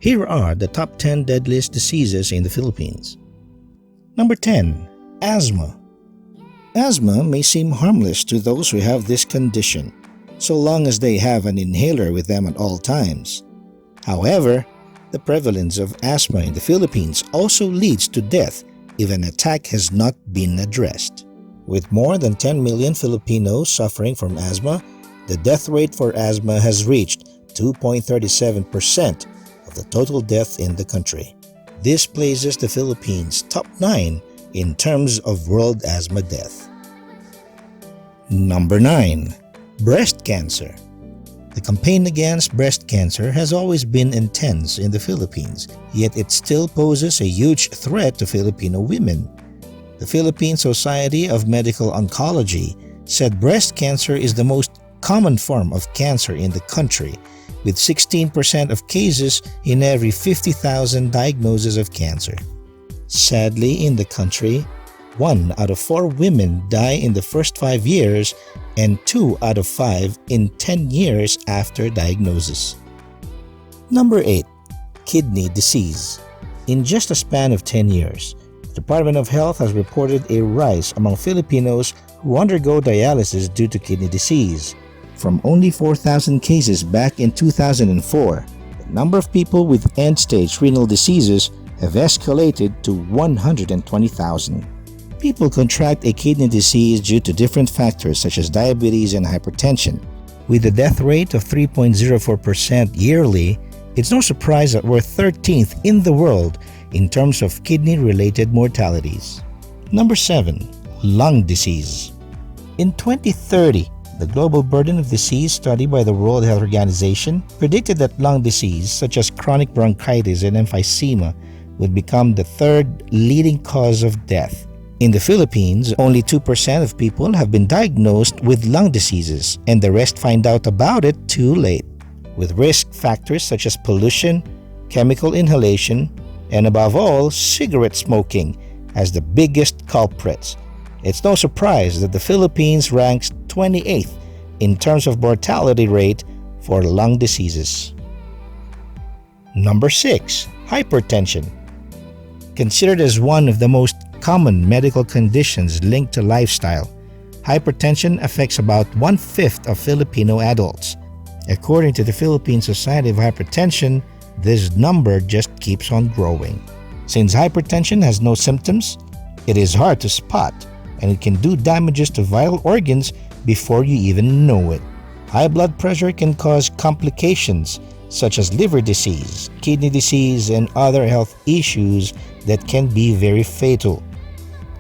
Here are the top 10 deadliest diseases in the Philippines. Number 10. Asthma. Asthma may seem harmless to those who have this condition, so long as they have an inhaler with them at all times. However, the prevalence of asthma in the Philippines also leads to death if an attack has not been addressed. With more than 10 million Filipinos suffering from asthma, the death rate for asthma has reached 2.37% of the total death in the country. This places the Philippines top 9 in terms of world asthma death. Number 9. Breast cancer. The campaign against breast cancer has always been intense in the Philippines, yet it still poses a huge threat to Filipino women. The Philippine Society of Medical Oncology said breast cancer is the most common form of cancer in the country, with 16% of cases in every 50,000 diagnoses of cancer. Sadly, in the country, 1 out of 4 women die in the first 5 years and 2 out of 5 in 10 years after diagnosis. Number 8. Kidney disease. In just a span of 10 years, the Department of Health has reported a rise among Filipinos who undergo dialysis due to kidney disease. From only 4,000 cases back in 2004, the number of people with end-stage renal diseases have escalated to 120,000. People contract a kidney disease due to different factors such as diabetes and hypertension. With a death rate of 3.04% yearly, it's no surprise that we're 13th in the world in terms of kidney-related mortalities. Number 7. Lung disease. In 2030, the Global Burden of Disease study by the World Health Organization predicted that lung disease such as chronic bronchitis and emphysema would become the 3rd leading cause of death. In the Philippines, only 2% of people have been diagnosed with lung diseases, and the rest find out about it too late. With risk factors such as pollution, chemical inhalation, and above all, cigarette smoking as the biggest culprits, it's no surprise that the Philippines ranks 28th in terms of mortality rate for lung diseases. Number 6. Hypertension. Considered as one of the most common medical conditions linked to lifestyle, hypertension affects about 1/5 of Filipino adults. According to the Philippine Society of Hypertension, this number just keeps on growing. Since hypertension has no symptoms, it is hard to spot, and it can do damages to vital organs before you even know it. High blood pressure can cause complications such as liver disease, kidney disease, and other health issues that can be very fatal.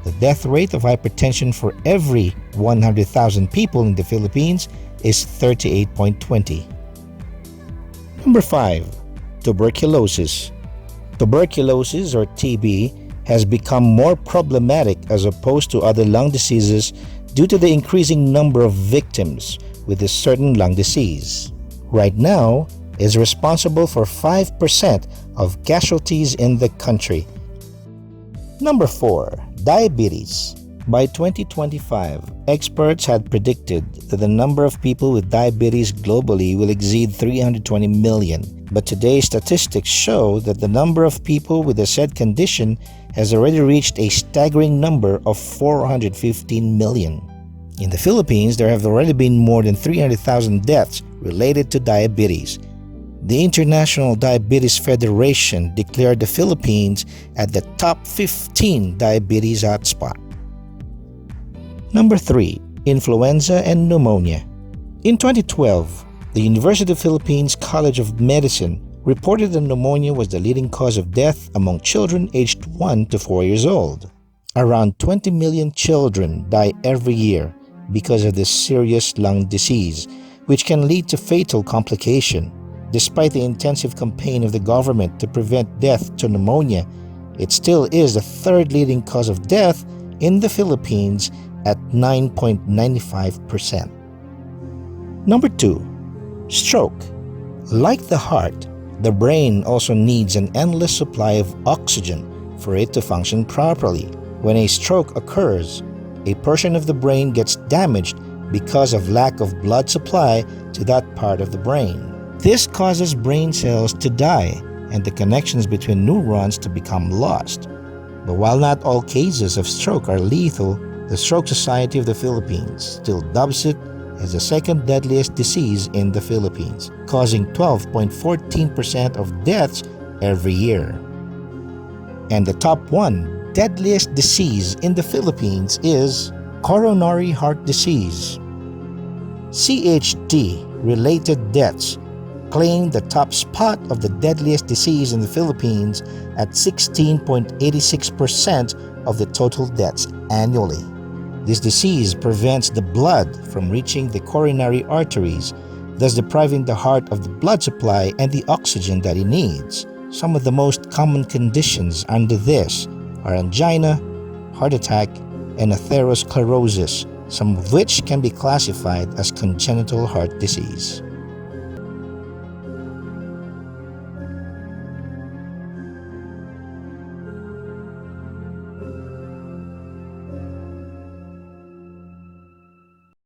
The death rate of hypertension for every 100,000 people in the Philippines is 38.20. Number 5. Tuberculosis. Tuberculosis, or TB, has become more problematic as opposed to other lung diseases due to the increasing number of victims with a certain lung disease. Right now, it is responsible for 5% of casualties in the country. Number 4. Diabetes. By 2025, experts had predicted that the number of people with diabetes globally will exceed 320 million. But today's statistics show that the number of people with the said condition has already reached a staggering number of 415 million. In the Philippines, there have already been more than 300,000 deaths related to diabetes. The International Diabetes Federation declared the Philippines at the top 15 diabetes hotspot. Number 3. Influenza and pneumonia. In 2012, the University of Philippines College of Medicine reported that pneumonia was the leading cause of death among children aged 1 to 4 years old. Around 20 million children die every year because of this serious lung disease, which can lead to fatal complication. Despite the intensive campaign of the government to prevent death to pneumonia, it still is the 3rd leading cause of death in the Philippines at 9.95%. Number 2. Stroke. Like the heart, the brain also needs an endless supply of oxygen for it to function properly. When a stroke occurs, a portion of the brain gets damaged because of lack of blood supply to that part of the brain. This causes brain cells to die, and the connections between neurons to become lost. But while not all cases of stroke are lethal, the Stroke Society of the Philippines still dubs it as the second deadliest disease in the Philippines, causing 12.14% of deaths every year. And the top one deadliest disease in the Philippines is coronary heart disease. CHD-related deaths claim the top spot of the deadliest disease in the Philippines at 16.86% of the total deaths annually. This disease prevents the blood from reaching the coronary arteries, thus depriving the heart of the blood supply and the oxygen that it needs. Some of the most common conditions under this are angina, heart attack, and atherosclerosis, some of which can be classified as congenital heart disease.